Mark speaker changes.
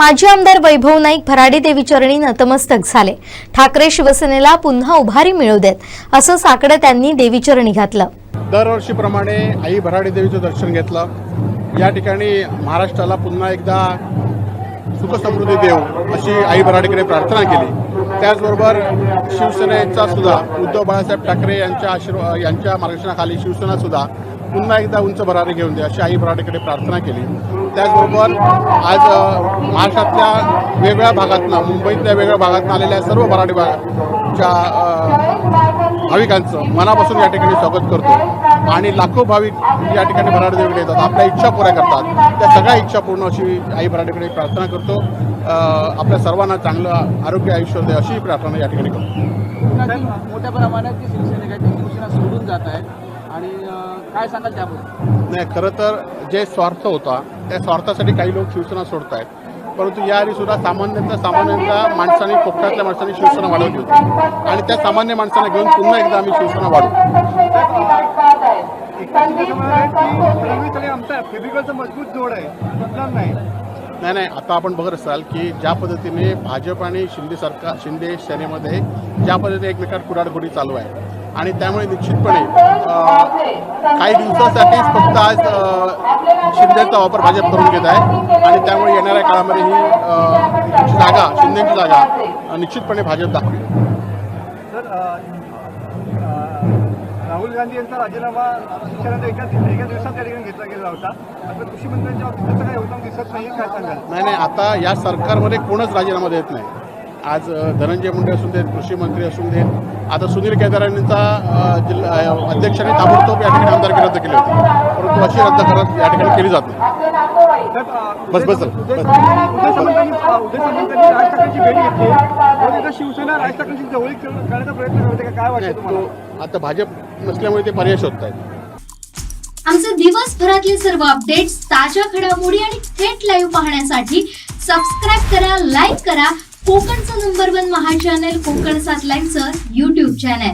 Speaker 1: माजी आमदार वैभव नाईक भराडी देवीचरणी नतमस्तक झाले। ठाकरे शिवसेनेला पुन्हा उभारी मिळू देत असं साकडं त्यांनी देवीचरणी घातलं।
Speaker 2: दरवर्षीप्रमाणे आई भराडी देवीचं दर्शन घेतलं। या ठिकाणी महाराष्ट्राला पुन्हा एकदा सुख समृद्धी देव अशी आई भराडीकडे प्रार्थना केली। त्याचबरोबर शिवसेनेचा सुद्धा उद्धव बाळासाहेब ठाकरे यांच्या मार्गदर्शनाखाली शिवसेना सुद्धा पुन्हा एकदा उंच भरारी घेऊन दे अशी आई भराडीकडे प्रार्थना केली। त्याचबरोबर आज महाराष्ट्रातल्या वेगवेगळ्या भागातनं, मुंबईतल्या वेगवेगळ्या भागातून आलेल्या सर्व भराडी च्या भाविकांचं मनापासून या ठिकाणी स्वागत करतो आणि लाखो भाविक या ठिकाणी भराडी देवीकडे येतात, आपल्या इच्छा पुऱ्या करतात। त्या सगळ्या इच्छा पूर्ण अशी आई भराडीकडे प्रार्थना करतो। आपल्या सर्वांना चांगलं आरोग्य आयुष्य दे अशी प्रार्थना या ठिकाणी करतो।
Speaker 3: मोठ्या प्रमाणात शिवसेना सोडून जात आहे आणि काय सांगाल त्याबद्दल?
Speaker 2: नाही, खरं तर जे स्वार्थ होता त्या स्वार्थासाठी काही लोक शिवसेना सोडत आहेत, परंतु याआधी सुद्धा सामान्यतः माणसांनी, कोकणातल्या माणसांनी शिवसेना वाढवली होती आणि त्या सामान्य माणसांना घेऊन पुन्हा एकदा आम्ही शिवसेना वाढवू।
Speaker 3: आमचा फेबिकलचा मजबूत जोड आहे, बदलणार नाही।
Speaker 2: नाही, आता आपण बघत असाल की ज्या पद्धतीने भाजप आणि शिंदे सेनेमध्ये ज्या पद्धतीने एकमेकात कुडाडखोडी चालू आहे आणि त्यामुळे निश्चितपणे काही दिवसासाठीच फक्त आज शिंदेचा वापर भाजप करून घेत आहे आणि त्यामुळे येणाऱ्या काळामध्ये ही जागा, शिंदेची जागा निश्चितपणे भाजप दाखवेल।
Speaker 3: राहुल गांधी यांचा राजीनामा शिक्षणाचा एका दिवसात त्या ठिकाणी घेतला गेला होता। आता कृषी मंत्र्यांच्या बाबतीत काही योगदान दिसत नाही, काय सांगाल? नाही,
Speaker 2: आता या सरकारमध्ये कोणच राजीनामा देत नाही। आज धनंजय मुंडे असून देत, कृषी मंत्री असून देत, आता सुनील केदारांचा अध्यक्षांनी ताबडतोब या ठिकाणी आमदारकी रद्द केली होती, परंतु अशी रद्द करत या ठिकाणी केली जात नाही।
Speaker 3: शिवसेना राज ठाकरेंची जवळीक करण्याचा प्रयत्न करते, काय वाटतं तुम्हाला?
Speaker 2: आता भाजप नसल्यामुळे ते पर्याय शोधत आहेत।
Speaker 4: आमचे दिवसभरातले सर्व अपडेट्स, ताज्या घडामोडी आणि थेट लाईव्ह पाहण्यासाठी सबस्क्राईब करा, लाईक करा कोकणचं नंबर 1 महा चॅनल कोकण 7 लाईव्हचं YouTube चॅनल।